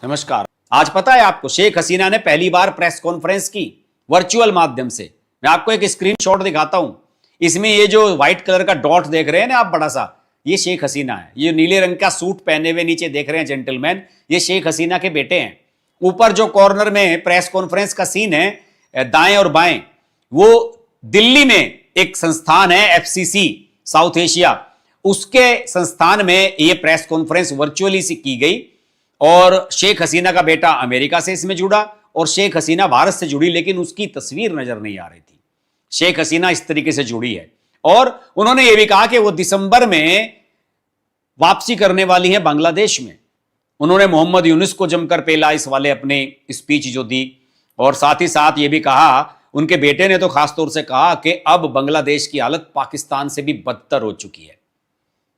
नमस्कार। आज पता है आपको, शेख हसीना ने पहली बार प्रेस कॉन्फ्रेंस की वर्चुअल माध्यम से। मैं आपको एक स्क्रीनशॉट दिखाता हूं। इसमें ये जो व्हाइट कलर का डॉट देख रहे हैं ना आप, बड़ा सा, ये शेख हसीना है। ये नीले रंग का सूट पहने हुए नीचे देख रहे हैं जेंटलमैन, ये शेख हसीना के बेटे हैं। ऊपर जो कॉर्नर में प्रेस कॉन्फ्रेंस का सीन है, दाएं और बाएं, वो दिल्ली में एक संस्थान है एफसीसी साउथ एशिया, उसके संस्थान में ये प्रेस कॉन्फ्रेंस वर्चुअली से की गई। और शेख हसीना का बेटा अमेरिका से इसमें जुड़ा और शेख हसीना भारत से जुड़ी, लेकिन उसकी तस्वीर नजर नहीं आ रही थी। शेख हसीना इस तरीके से जुड़ी है और उन्होंने यह भी कहा कि वो दिसंबर में वापसी करने वाली है बांग्लादेश में। उन्होंने मोहम्मद यूनुस को जमकर पेला इस वाले अपने स्पीच जो दी, और साथ ही साथ ये भी कहा, उनके बेटे ने तो खासतौर से कहा कि अब बांग्लादेश की हालत पाकिस्तान से भी बदतर हो चुकी है।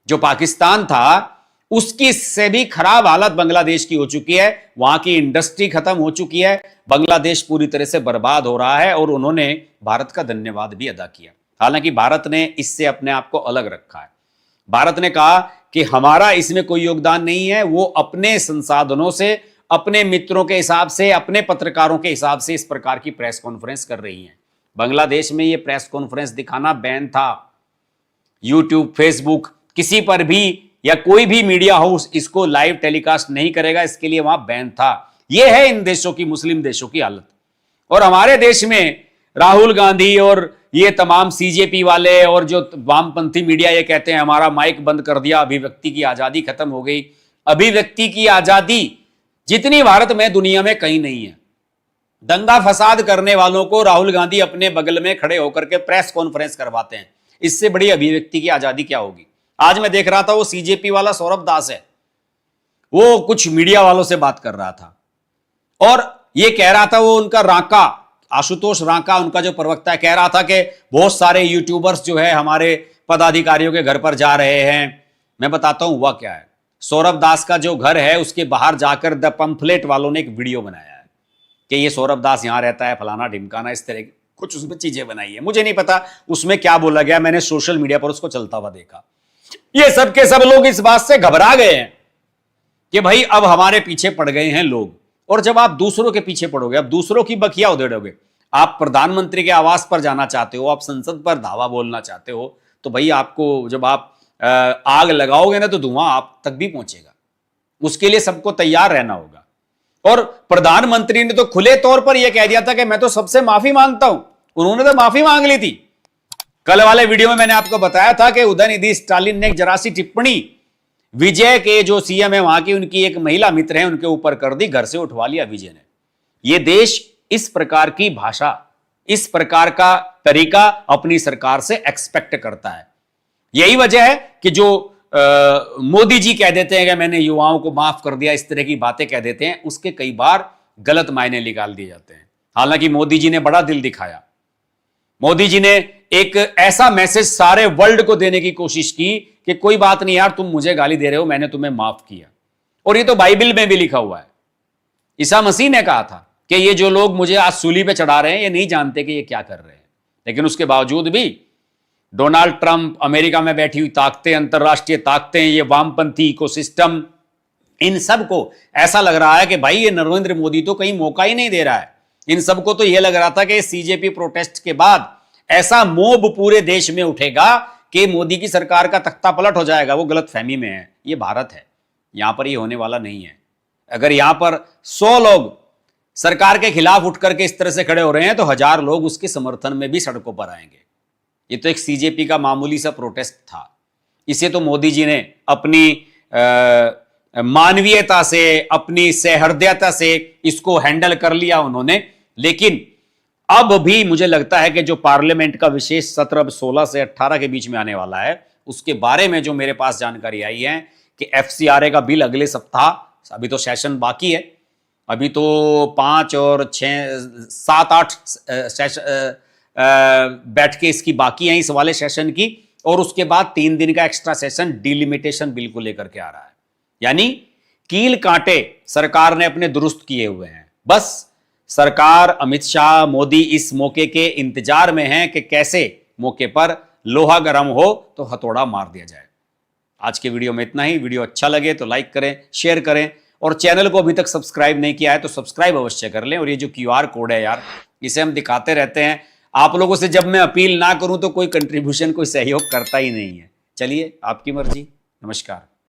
जो पाकिस्तान था उसकी से भी खराब हालत बांग्लादेश की हो चुकी है। वहां की इंडस्ट्री खत्म हो चुकी है, बांग्लादेश पूरी तरह से बर्बाद हो रहा है। और उन्होंने भारत का धन्यवाद भी अदा किया। हालांकि भारत ने इससे अपने आप को अलग रखा है। भारत ने कहा कि हमारा इसमें कोई योगदान नहीं है। वो अपने संसाधनों से, अपने मित्रों के हिसाब से, अपने पत्रकारों के हिसाब से इस प्रकार की प्रेस कॉन्फ्रेंस कर रही हैं। बांग्लादेश में यह प्रेस कॉन्फ्रेंस दिखाना बैन था। यूट्यूब, फेसबुक, किसी पर भी या कोई भी मीडिया हाउस इसको लाइव टेलीकास्ट नहीं करेगा, इसके लिए वहां बैन था। यह है इन देशों की, मुस्लिम देशों की हालत। और हमारे देश में राहुल गांधी और ये तमाम सीजेपी वाले और जो वामपंथी मीडिया ये कहते हैं हमारा माइक बंद कर दिया, अभिव्यक्ति की आजादी खत्म हो गई। अभिव्यक्ति की आजादी जितनी भारत में, दुनिया में कहीं नहीं है। दंगा फसाद करने वालों को राहुल गांधी अपने बगल में खड़े होकर के प्रेस कॉन्फ्रेंस करवाते हैं। इससे बड़ी अभिव्यक्ति की आजादी क्या होगी। आज मैं देख रहा था, वो सीजेपी वाला सौरभ दास है, वो कुछ मीडिया वालों से बात कर रहा था और ये कह रहा था, वो उनका रांका, आशुतोष रांका उनका जो प्रवक्ता है, कह रहा था कि बहुत सारे यूट्यूबर्स जो है हमारे पदाधिकारियों के घर पर जा रहे हैं। मैं बताता हूं हुआ क्या है। सौरभ दास का जो घर है उसके बाहर जाकर द पंफलेट वालों ने एक वीडियो बनाया है कि ये सौरभ दास यहां रहता है, फलाना ढिमकाना, इस तरह की कुछ उसमें चीजें बनाई है। मुझे नहीं पता उसमें क्या बोला गया, मैंने सोशल मीडिया पर उसको चलता हुआ देखा। ये सब के सब लोग इस बात से घबरा गए हैं कि भाई अब हमारे पीछे पड़ गए हैं लोग। और जब आप दूसरों के पीछे पड़ोगे, अब दूसरों की बखिया उधेड़ोगे, आप प्रधानमंत्री के आवास पर जाना चाहते हो, आप संसद पर धावा बोलना चाहते हो, तो भाई आपको जब आप आग लगाओगे ना तो धुआं आप तक भी पहुंचेगा। उसके लिए सबको तैयार रहना होगा। और प्रधानमंत्री ने तो खुले तौर पर यह कह दिया था कि मैं तो सबसे माफी मांगता हूं। उन्होंने तो माफी मांग ली थी। कल वाले वीडियो में मैंने आपको बताया था कि उदयनिधि स्टालिन ने एक जरा सी टिप्पणी विजय के जो सीएम है वहां की, उनकी एक महिला मित्र है, उनके ऊपर कर दी, घर से उठवा लिया विजय ने। यह देश इस प्रकार की भाषा, इस प्रकार का तरीका अपनी सरकार से एक्सपेक्ट करता है। यही वजह है कि जो मोदी जी कह देते हैं कि मैंने युवाओं को माफ कर दिया, इस तरह की बातें कह देते हैं, उसके कई बार गलत मायने निकाल दिए जाते हैं। हालांकि मोदी जी ने बड़ा दिल दिखाया। मोदी जी ने एक ऐसा मैसेज सारे वर्ल्ड को देने की कोशिश की कि कोई बात नहीं यार, तुम मुझे गाली दे रहे हो, मैंने तुम्हें माफ किया। और ये तो बाइबल में भी लिखा हुआ है। ईसा मसीह ने कहा था कि ये जो लोग मुझे आज सूली पे चढ़ा रहे हैं, ये नहीं जानते कि ये क्या कर रहे हैं। लेकिन उसके बावजूद भी डोनाल्ड ट्रंप, अमेरिका में बैठी हुई ताकतें, अंतरराष्ट्रीय ताकतें, ये वामपंथी इकोसिस्टम, इन सबको ऐसा लग रहा है कि भाई ये नरेंद्र मोदी तो कहीं मौका ही नहीं दे रहा है। इन सबको तो यह लग रहा था कि सीजेपी प्रोटेस्ट के बाद ऐसा मोब पूरे देश में उठेगा कि मोदी की सरकार का तख्ता पलट हो जाएगा। वो गलत फहमी में है। ये भारत है, यहां पर ये होने वाला नहीं है। अगर यहां पर 100 लोग सरकार के खिलाफ उठ करके इस तरह से खड़े हो रहे हैं तो 1000 लोग उसके समर्थन में भी सड़कों पर आएंगे। ये तो एक सीजेपी का मामूली सा प्रोटेस्ट था। इसे तो मोदी जी ने अपनी मानवीयता से, अपनी सहृदयता से इसको हैंडल कर लिया उन्होंने। लेकिन अब भी मुझे लगता है कि जो पार्लियामेंट का विशेष सत्र अब 16 से 18 के बीच में आने वाला है, उसके बारे में जो मेरे पास जानकारी आई है कि एफसीआरए का बिल अगले सप्ताह, अभी तो सेशन बाकी है, अभी तो 5 और 6, 7, 8 बैठकें इसकी बाकी हैं इस वाले सेशन की। और उसके बाद 3 दिन का एक्स्ट्रा सेशन डिलिमिटेशन बिल को लेकर के आ रहा है। यानी कील कांटे सरकार ने अपने दुरुस्त किए हुए हैं। बस सरकार, अमित शाह, मोदी इस मौके के इंतजार में हैं कि कैसे मौके पर लोहा गर्म हो तो हथौड़ा मार दिया जाए। आज के वीडियो में इतना ही। वीडियो अच्छा लगे तो लाइक करें, शेयर करें और चैनल को अभी तक सब्सक्राइब नहीं किया है तो सब्सक्राइब अवश्य कर लें। और ये जो QR कोड है यार, इसे हम दिखाते रहते हैं आप लोगों से। जब मैं अपील ना करूं तो कोई कंट्रीब्यूशन, कोई सहयोग करता ही नहीं है। चलिए, आपकी मर्जी। नमस्कार।